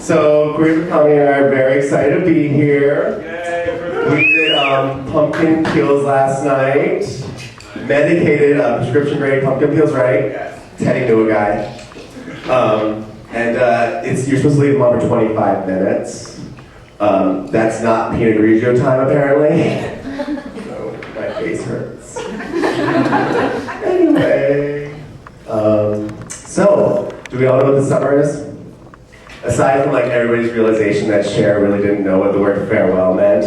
So, Queers and I are very excited to be here. We did pumpkin peels last night. Medicated prescription grade pumpkin peels, right? Teddy knew a guy. You're supposed to leave them on for 25 minutes. That's not Pinot Grigio time, apparently. So, my face hurts. Anyway. So, do we all know what the summer is? Aside from like everybody's realization that Cher really didn't know what the word farewell meant.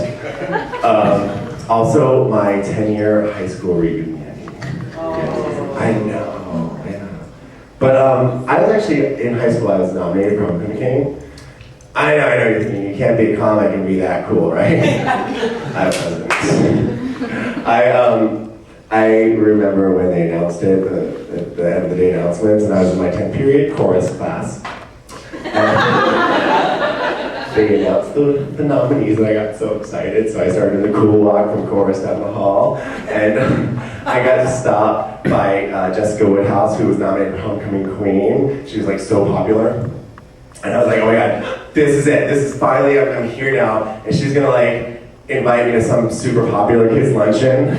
Also, my 10-year high school reunion. Oh. I know, yeah. But I was actually, in high school, I was nominated for Homecoming King. I know you're thinking, you can't be a comic and be that cool, right? I wasn't. I remember when they announced it, the end of the day announcements, and I was in my 10th period chorus class. They announced the nominees, and I got so excited, so I started the cool walk from chorus down the hall, and I got to stop by Jessica Woodhouse, who was nominated for Homecoming Queen. She was like so popular, and I was like, oh my god, this is it, this is finally, I'm here now, and she's gonna like invite me to some super popular kids luncheon,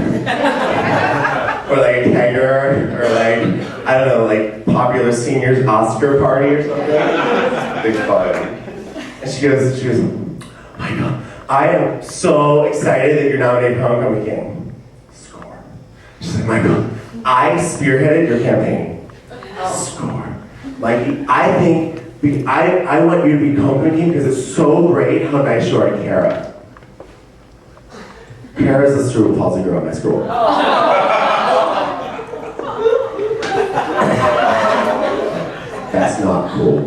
or like a kegger, or like, I don't know, like popular seniors Oscar party or something. Big fun. And she goes, oh my god, I am so excited that you're nominated for Homecoming King. Score. She's like, Michael, I spearheaded your campaign. Score. Mikey, I think, I want you to be Homecoming King because it's so great how nice you are to Kara. Kara's the cerebral palsy girl at my school. That's not cool.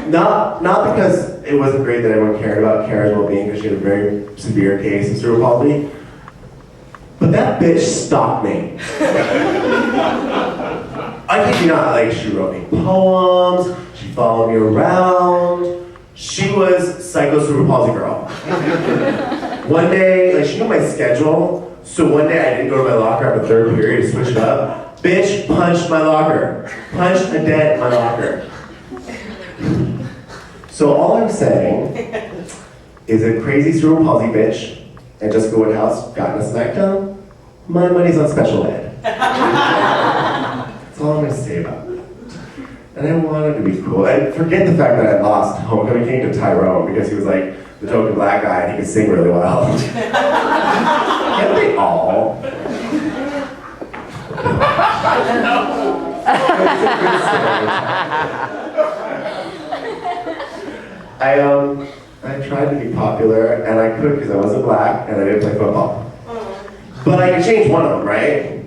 Not because it wasn't great that everyone cared about Kara's well-being because she had a very severe case of cerebral palsy, but that bitch stalked me. I kid you not, like she wrote me poems, she followed me around. She was psycho cerebral palsy girl. One day, like she knew my schedule, so one day I didn't go to my locker after third period to switch it up. Bitch punched my locker. Punched a dent in my locker. So all I'm saying is a crazy cerebral palsy bitch and Jessica Woodhouse got in a smackdown. My money's on special ed. That's all I'm gonna say about it. And I wanted to be cool. And forget the fact that I lost Homecoming King to Tyrone because he was like the token black guy and he could sing really well. Can't they all? I tried to be popular, and I could because I wasn't black and I didn't play football. But I could change one of them, right?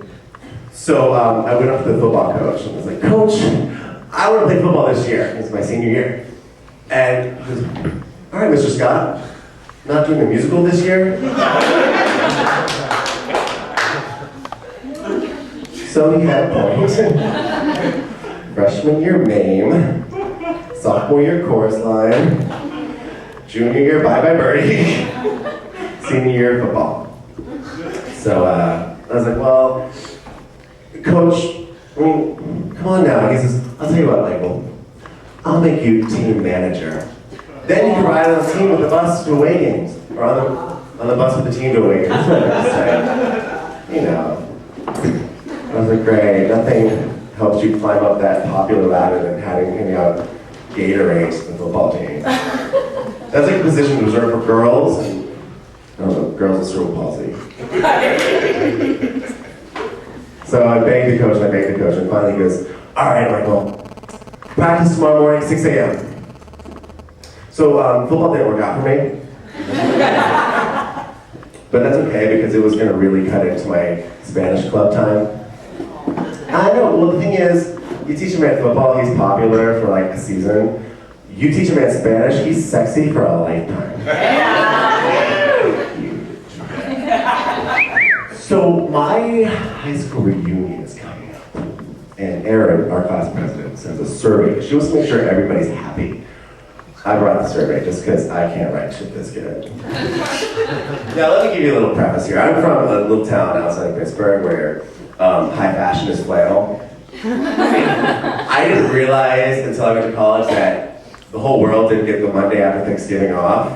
So I went up to the football coach and was like, Coach, I want to play football this year. It's my senior year. And he goes, all right, Mr. Scott, not doing a musical this year? So he had a point. Freshman year MAME, sophomore year chorus line, junior year Bye Bye Birdie, senior year football. So I was like, well, Coach, I mean, come on now. He says, I'll tell you what, Michael, I'll make you team manager. Then you can ride on the team with the bus to away games, or on the bus with the team to away games. That's what I'm gonna say. You know. I was like, great, nothing helps you climb up that popular ladder than handing out Gatorades to the football team. That's like a position reserved for girls, and I don't know, girls with cerebral palsy. So I begged the coach, and finally he goes, all right, Michael, practice tomorrow morning, 6 a.m. So football didn't work out for me. But that's okay, because it was gonna really cut into my Spanish club time. I know, well the thing is, you teach a man football, he's popular for like a season. You teach a man Spanish, he's sexy for a lifetime. So my high school reunion is coming up. And Erin, our class president, sends a survey. She wants to make sure everybody's happy. I brought the survey just because I can't write shit this good. Now let me give you a little preface here. I'm from a little town outside of Pittsburgh where high fashion is flannel. I didn't realize until I went to college that the whole world didn't get the Monday after Thanksgiving off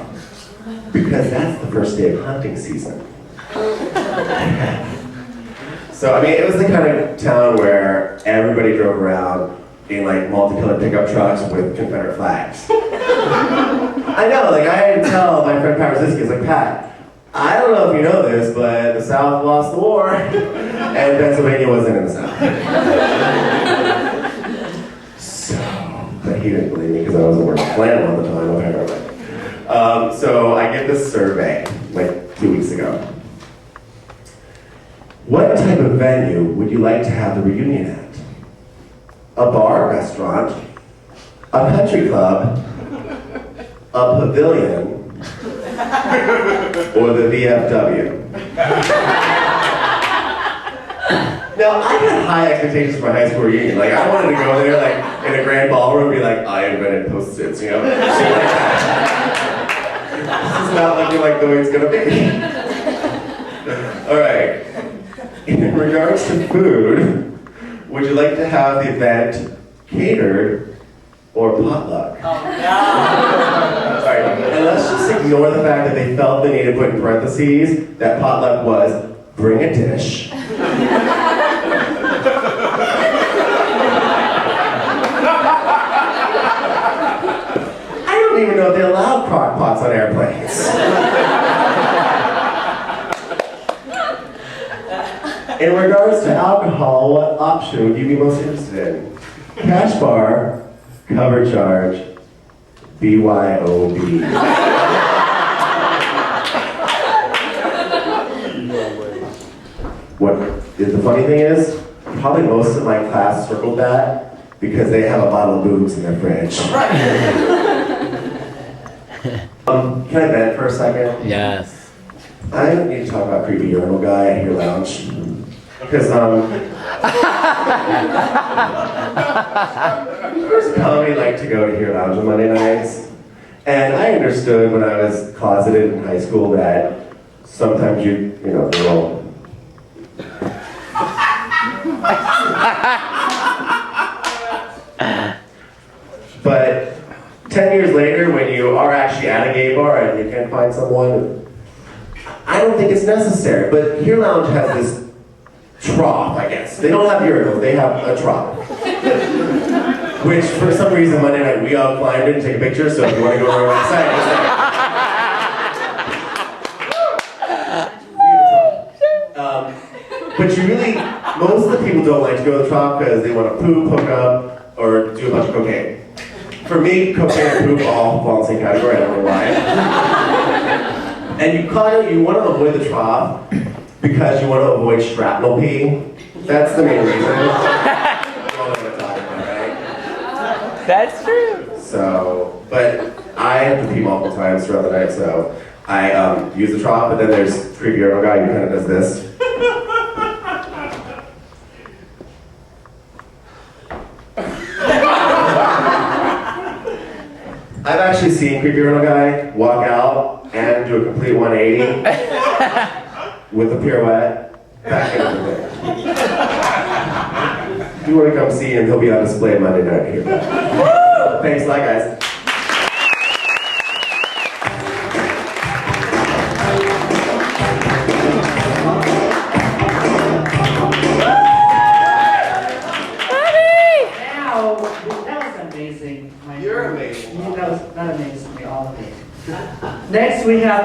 because that's the first day of hunting season. So, I mean, it was the kind of town where everybody drove around in like multicolored pickup trucks with Confederate flags. I know, like I had to tell my friend Pat Rosiski, like, Pat, I don't know if you know this, but the South lost the war, and Pennsylvania wasn't in the South. So, but he didn't believe me because I wasn't wearing flannel all the time, apparently. So I get this survey, like 2 weeks ago. What type of venue would you like to have the reunion at? A bar, restaurant, a country club, a pavilion, or the VFW? Now, I had high expectations for my high school reunion. Like, I wanted to go there, like, in a grand ballroom and be like, I invented Post-its, you know? Shit like that. This is not looking like the way it's gonna be. All right. In regards to food, would you like to have the event catered or potluck? Oh, no. Alright, and let's just ignore the fact that they felt the need to put in parentheses that potluck was bring a dish. I don't even know if they allow crock pots on airplanes. In regards to alcohol, what option would you be most interested in? Cash bar, cover charge, BYOB. What the funny thing is, probably most of my class circled that because they have a bottle of booze in their fridge. Can I vent for a second? Yes. I need to talk about creepy urinal guy at your lounge. Because, first comedy like to go to Here Lounge on Monday nights. And I understood when I was closeted in high school that sometimes you know, little... But 10 years later, when you are actually at a gay bar and you can find someone, I don't think it's necessary. But Here Lounge has this trough, I guess. They don't have urinals, they have a trough. Which, for some reason, Monday night, we all climbed in and take a picture, so if you want to go to our website, it's there. But you really, most of the people don't like to go to the trough because they want to poop, hook up, or do a bunch of cocaine. For me, cocaine and poop all fall in the same category, I don't know why. And you want to avoid the trough because you want to avoid shrapnel pee. That's the main reason. You all know what I'm talking about, right? That's true. So, but I have to pee multiple times throughout the night, so I use the trough, but then there's a creepy urinal guy who kind of does this. I've actually seen creepy urinal guy walk out and do a complete 180 with a pirouette back into the thing. If you want to come see him, he'll be on display Monday night here. Thanks a lot, guys. You're amazing. That was not amazing, we're all amazing. Next we have